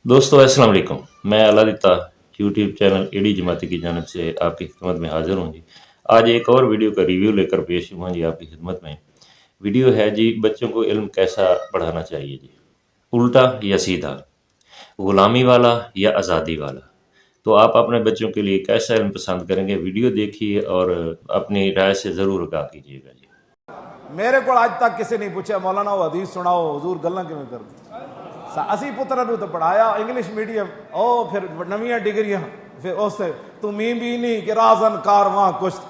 दोस्तों अस्सलाम वालेकुम। मैं अलादिता यूट्यूब चैनल एडी जमाती की जानब से आपकी खिदमत में हाज़िर हूँ जी। आज एक और वीडियो का रिव्यू लेकर पेश हुआ जी आपकी खिदमत में। वीडियो है जी बच्चों को इल्म कैसा पढ़ाना चाहिए जी, उल्टा या सीधा, ग़ुलामी वाला या आज़ादी वाला। तो आप अपने बच्चों के लिए कैसा इल्म पसंद करेंगे, वीडियो देखिए और अपनी राय से ज़रूर आगाह कीजिएगा जी। मेरे को आज तक किसी नहीं पूछा मौलाना वो हदीस सुनाओ हुजूर गल्लां किवें करदे। असी पुत्रा नूं तो पढ़ाया इंग्लिश मीडियम, ओ फिर नवीं डिग्रियां, फिर उस तू मी भी नहीं कि राजन कारवां कुश्त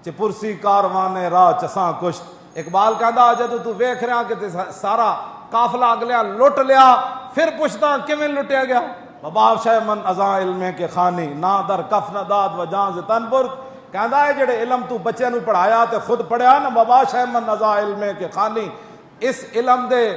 च पुरसी कारवां ने राह चसां कुश्त। इकबाल कहंदा जदों तू वेख रहा कि सारा काफला अगलिया लुट लिया, फिर पुछदा किवें लुटिया गया। बबाब शाह मन अज़ां इल्मे के खानी ना दर कफ न दाद व जान तनपुर। कहंदा है जेड़े इलम तू बच्चे नूं पढ़ाया ते खुद पढ़िया ना, बबा शाह मन अज़ां इल्मे के खानी, इस इलम दे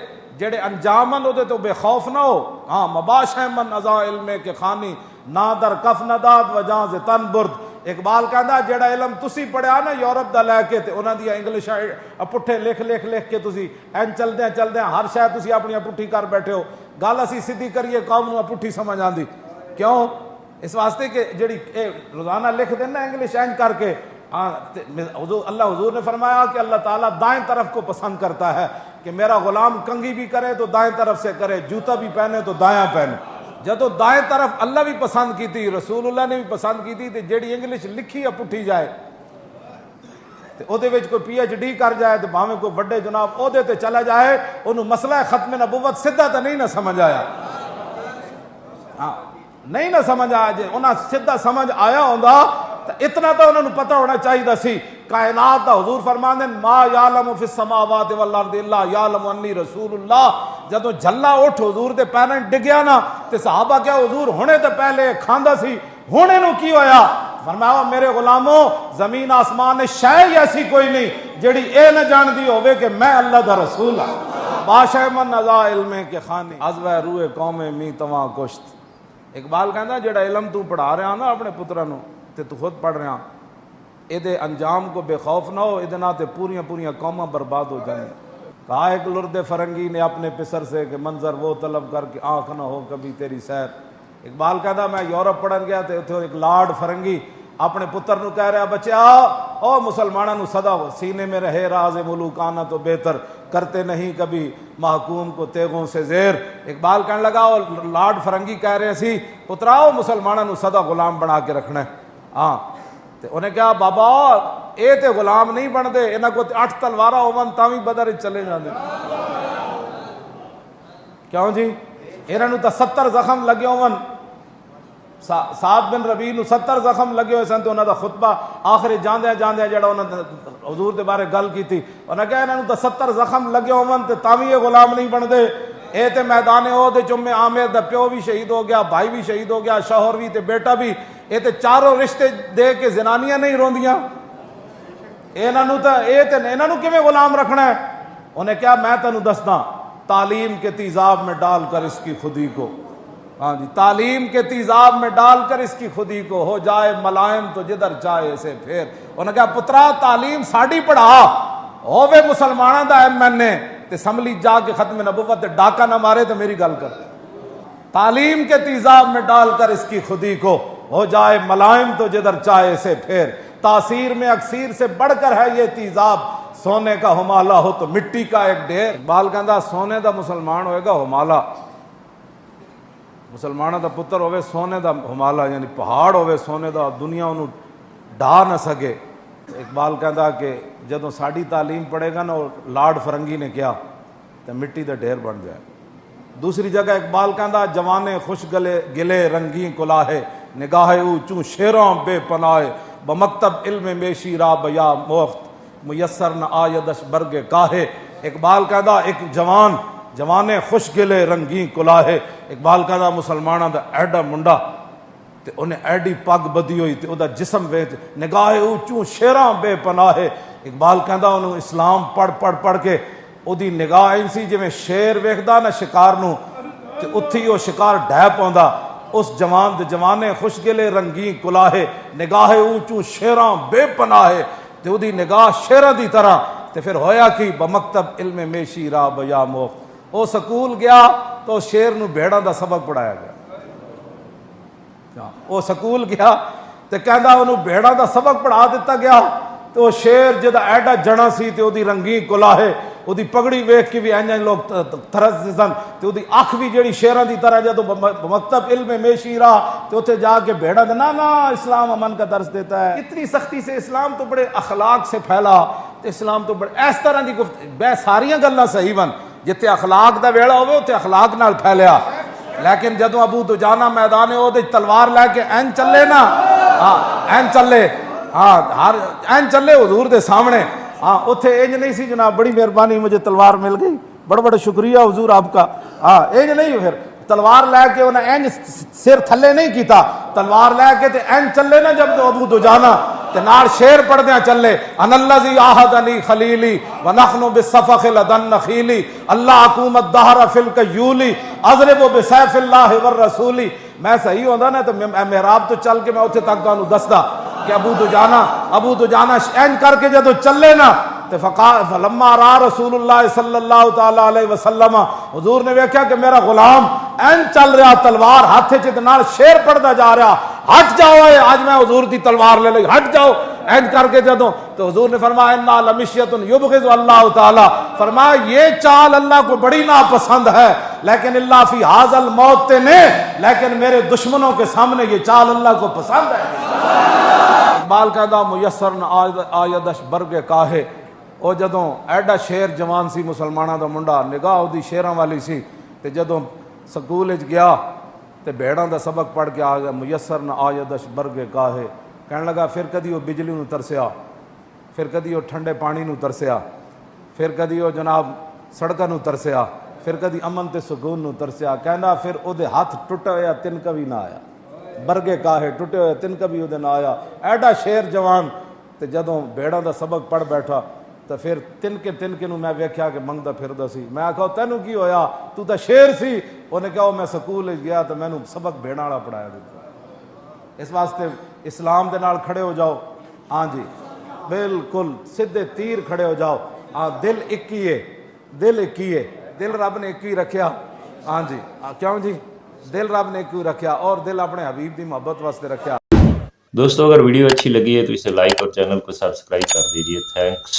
जेड़े अंजामन ओदे तो बेखौफ ना हो। हाँ मबाश है मन अज़ा इल्मे के खानी ना दर कफ नदाद वजां से तन बुर्द। इकबाल कहंदा जेड़ा इलम तुसी पढ़िया ना यूरोप दा लैके ते उन्हां दी इंग्लिश पुट्ठे लिख लिख लिख के तुसी एन चलदे हर शय तुसी अपनी पुट्ठी कर बैठे हो। गल असी सीधी करिए कौम नूं पुट्ठी समझ आंदी क्यों? इस वास्ते कि जेड़ी रोजाना लिख देना इंग्लिश एंज करके। अल्लाह हुजूर ने फरमाया कि अल्लाह ताला दाएं तरफ को पसंद करता है कि मेरा गुलाम कंघी भी करे तो दाएं तरफ से करे, जूता भी पहने तो दायां पहने। जदों दाएं तरफ अल्लाह भी पसंद की थी, रसूलुल्लाह ने भी पसंद की थी, तो जेड़ी इंग्लिश लिखी है पुट्ठी जाए ते ओदे विच कोई PhD कर जाए तो भावें कोई वड्डे जनाब ओहदे ते चला जाए, उन्होंने मसला खत्म नबुवत सीधा तो नहीं ना समझ आया। हाँ नहीं ना समझ आया, जे उन्हें सीधा समझ आया होंदा तो इतना तो उन्होंने पता होना चाहिए सी। कायनात दा हुजूर फरमांदे मा यालमु फिस समावाति वल अर्दि इल्ला यालमु अन्नी रसूलुल्लाह। जदों झल्ला उठ हुजूर दे पैरां डिग्या ना ते सहाबा क्या हुजूर हुणे तो पहले खांदा सी, हुणे नूं की होया? फरमाया मेरे गुलामों जमीन आसमान ने शय ऐसी कोई नहीं जेड़ी ए न जानदी होवे कि मैं अल्लाह दा रसूल हां। बादशाह मन अज़ा इल्मे के खानी अज़वा रूए कौमे मी तवा कुश्त। इकबाल कहंदा जेड़ा इलम तू पढ़ा रहा ना अपने पुत्रा नूं ते तू खुद पढ़ रहा, इहदे अंजाम को बेखौफ ना हो, इहदे नाल ते पूरियां पूरियां कौमां बर्बाद हो जाएंगी। कहा एक लुर्दे फरंगी ने अपने पिसर से कि मंजर वो तलब करके आंख ना हो कभी तेरी सैर। इकबाल कहता मैं यूरोप पढ़न गया तो उत्थे एक लाड फरंगी अपने पुत्र नूं कह रहा बच्चा ओ मुसलमाना नूं सदा सीने में रहे राज मुलूकाना तो बेहतर करते नहीं कभी महकूम को तेगों से जेर। इकबाल कहने लगा ओ लाड फरंगी कह रहे सी पुत्रा ओ मुसलमाना नूं सदा गुलाम बना के रखना है। हाँ तो उन्हें कहा बाबा ये तो गुलाम नहीं बनते, इन्हों को 8 तलवारा होवन तां भी बदर चले जाते। क्यों जी? इन्हों तो 70 जख्म लगे होवन, साद बिन रबी नूं 70 जख्म लगे हुए सन तो उन्होंने खुतबा आखिर जांदे जांदे जेड़ा उन्होंने हुजूर के बारे गल की थी, उन्हें कहा इन्हों तो 70 जख्म लगे होवन तो तां भी ये गुलाम नहीं बनते। ये तो मैदान ओहदे जुम्मे आमिर दा प्यो भी शहीद हो गया, भाई भी शहीद हो गया, शौहर भी ते बेटा भी, ये तो चारों रिश्ते दे के जनानियां नहीं रोंदियां। इन्हों तो ये तो इन्हों किवें गुलाम रखना है? उन्हें क्या मैं तेनू दसदा तालीम के तेजाब में डालकर इसकी खुदी को, हाँ जी तालीम के तेजाब में डालकर इसकी खुदी को हो जाए मलायम तो जिधर चाहे इसे फेर। उन्हें कहा पुत्रा तालीम साड़ी पढ़ा होवे मुसलमाना दा MNA ते समली जाके खत्म नबुवत डाका ना मारे तो मेरी गल कर। तालीम के तेजाब में डालकर इसकी खुदी को हो जाए मलायम तो जिधर चाहे से फेर। तासीर में अक्सीर से बढ़कर है ये तेजाब, सोने का हुमाला हो तो मिट्टी का एक ढेर। इकबाल कहता सोने का मुसलमान होएगा हुमाला, मुसलमाना का पुत्र होवे सोने का हुमाला, यानी पहाड़ होवे सोने का, दुनिया उन्होंने ढा न सके। इकबाल कहता कि जदों साड़ी तालीम पढ़ेगा ना लाड फरंगी ने किया तो मिट्टी का ढेर बन जाए। दूसरी जगह इकबाल कहता जवाने खुश गले गिले रंगी कुलाहे निगाहे ऊंचू शेरों बेपनाए बमकतब इल्म मेशी रा बया मोख्त मुयसर न आयदश बरगे काहे। इकबाल कहता एक जवान जवाने खुश गिले रंगी कुलाहे। इकबाल कहता मुसलमाना दा एडा मुंडा ते उन्हें एडी पग बधी हुई ते उदा जिस्म वेच निगाहे ऊंचू शेरां बेपनाहे। इकबाल कहता उन्होंने इस्लाम पढ़ पढ़ पढ़ के उदी निगाह ऐसी जिवें शेर वेखदा ना शिकार नूं ते उत्थे वो शिकार ढह पाउंदा। उस जवान दे जवाने खुश गिले रंगी कुलाहे निगाहे ऊंचू शेरां बेपनाहे ते उदी निगाह शेरां दी तरह। ते फिर होया कि बमकतब इल्म मेशी रा बया मोख, वो स्कूल गया तो शेर नूं भेड़ां दा सबक पढ़ाया गया। ਉਹ ਸਕੂਲ ਗਿਆ ਤੇ ਕਹਿੰਦਾ ਉਹਨੂੰ ਭੇੜਾਂ ਦਾ ਸਬਕ ਪੜ੍ਹਾ ਦਿੱਤਾ ਗਿਆ ਤੇ ਉਹ ਸ਼ੇਰ ਜਿਹਦਾ ਐਡਾ ਜਣਾ ਸੀ ਤੇ ਉਹਦੀ ਰੰਗੀ ਕੁਲਾਹੇ ਉਹਦੀ ਪਗੜੀ ਵੇਖ ਕੇ ਵੀ ਇੰਜ ਲੋਕ ਤਰਸਦੇ ਸਨ ਤੇ ਉਹਦੀ ਅੱਖ ਵੀ ਜਿਹੜੀ ਸ਼ੇਰਾਂ ਦੀ ਤਰ੍ਹਾਂ ਜਦੋਂ ਮਕਤਬ ਇਲਮ ਮੇਸ਼ੀ ਰਹਾ ਤੇ ਉੱਥੇ ਜਾ ਕੇ ਭੇੜਾਂ ਦੇ ਨਾ اسلام امن کا درس دیتا ہے اتنی سختی سے اسلام تو بڑے اخلاق سے پھیلا تو اسلام تو بڑے اس طرح دی بے ساریاں گلاں صحیح بن جتے اخلاق دا ویڑا ہوئے اتنے اخلاق نال پھیلیا لیکن جدوں ابو دجانہ میدان اودے تلوار لے کے این چلے نا این چلے ہر این چلے حضور دے سامنے اتنے انج نہیں سی جناب بڑی مہربانی مجھے تلوار مل گئی بڑا بڑا شکریہ حضور آپ کا انج نہیں پھر تلوار لے کے انہیں این سر تھلے نہیں کیتا تلوار لے کے تے این چلے نا جب تو ابو دجانہ تے نار شیر پڑھ دیاں چلے ان الذی عاہدنی خلیلی ونحن بالصفخ لدن نخیلی اللہ اقوم الدہر فی الکیولی اضرب بسیف اللہ والرسولی میں صحیح ہوندا نا تو محراب تو چل کے میں اتنے تک تانوں دسدا کہ ابو دجانہ این کر کے جدو چلے نا فلما را رسول اللہ صلی اللہ تعالی علیہ وسلم حضور نے ویکھیا کہ میرا غلام این چل رہا تلوار ہاتھ چال شیر پڑھتا جا رہا ہٹ جاؤ آج میں حضور دی تلوار لے لئی ہٹ جاؤ این کر کے جدو تو حضور نے فرمایا انا لمشیۃ یبغض اللہ تعالی فرمایا یہ چال اللہ کو بڑی ناپسند ہے لیکن اللہ فی ھذا الموت نے لیکن میرے دشمنوں کے سامنے یہ چال اللہ کو پسند ہے اقبال کہتا میسر نہ آیدش برگ کاہے او جدوں ایڈا شیر جوان سی مسلمانہ دا منڈا نگاہ دی شیراں والی سی تے جدوں سکول وچ گیا تے بھیڑاں دا سبق پڑھ کے آ گیا میسر نہ آیدش برگ کاہے کہنے لگا پھر کدی وہ بجلی نو ترسیا پھر کدی وہ ٹھنڈے پانی نو ترسیا پھر کدی وہ جناب سڑکاں نو ترسیا پھر کدی امن تے سکون نو ترسیا کہندا پھر او دے ہاتھ ٹٹے ہویا تنکا بھی نہ آیا برگے کاہے ٹوٹے ہوئے تنکا بھی وہ نہ آیا ایڈا شیر جوان تے جدوں بھیڑاں دا سبق پڑھ بیٹھا تو پھر تنکے نو میں ویکھیا کہ منگدا پھردا سی میں آکھا تینوں کی ہویا تو تے شیر سی انہیں کہا میں سکول گیا تو مینوں سبق بھیڑاں والا پڑھایا دیتا اس واسطے اسلام دے نال کھڑے ہو جاؤ ہاں جی بالکل سیدھے تیر کھڑے ہو جاؤ دل ایک ہی ہے دل رب نے ایک ہی رکھیا ہاں جی کیوں جی دل رب نے ایک ہی رکھیا اور دل اپنے حبیب دی محبت واسطے رکھیا دوستو اگر ویڈیو اچھی لگی ہے تو اسے لائک اور چینل کو سبسکرائب کر دیجیے تھینکس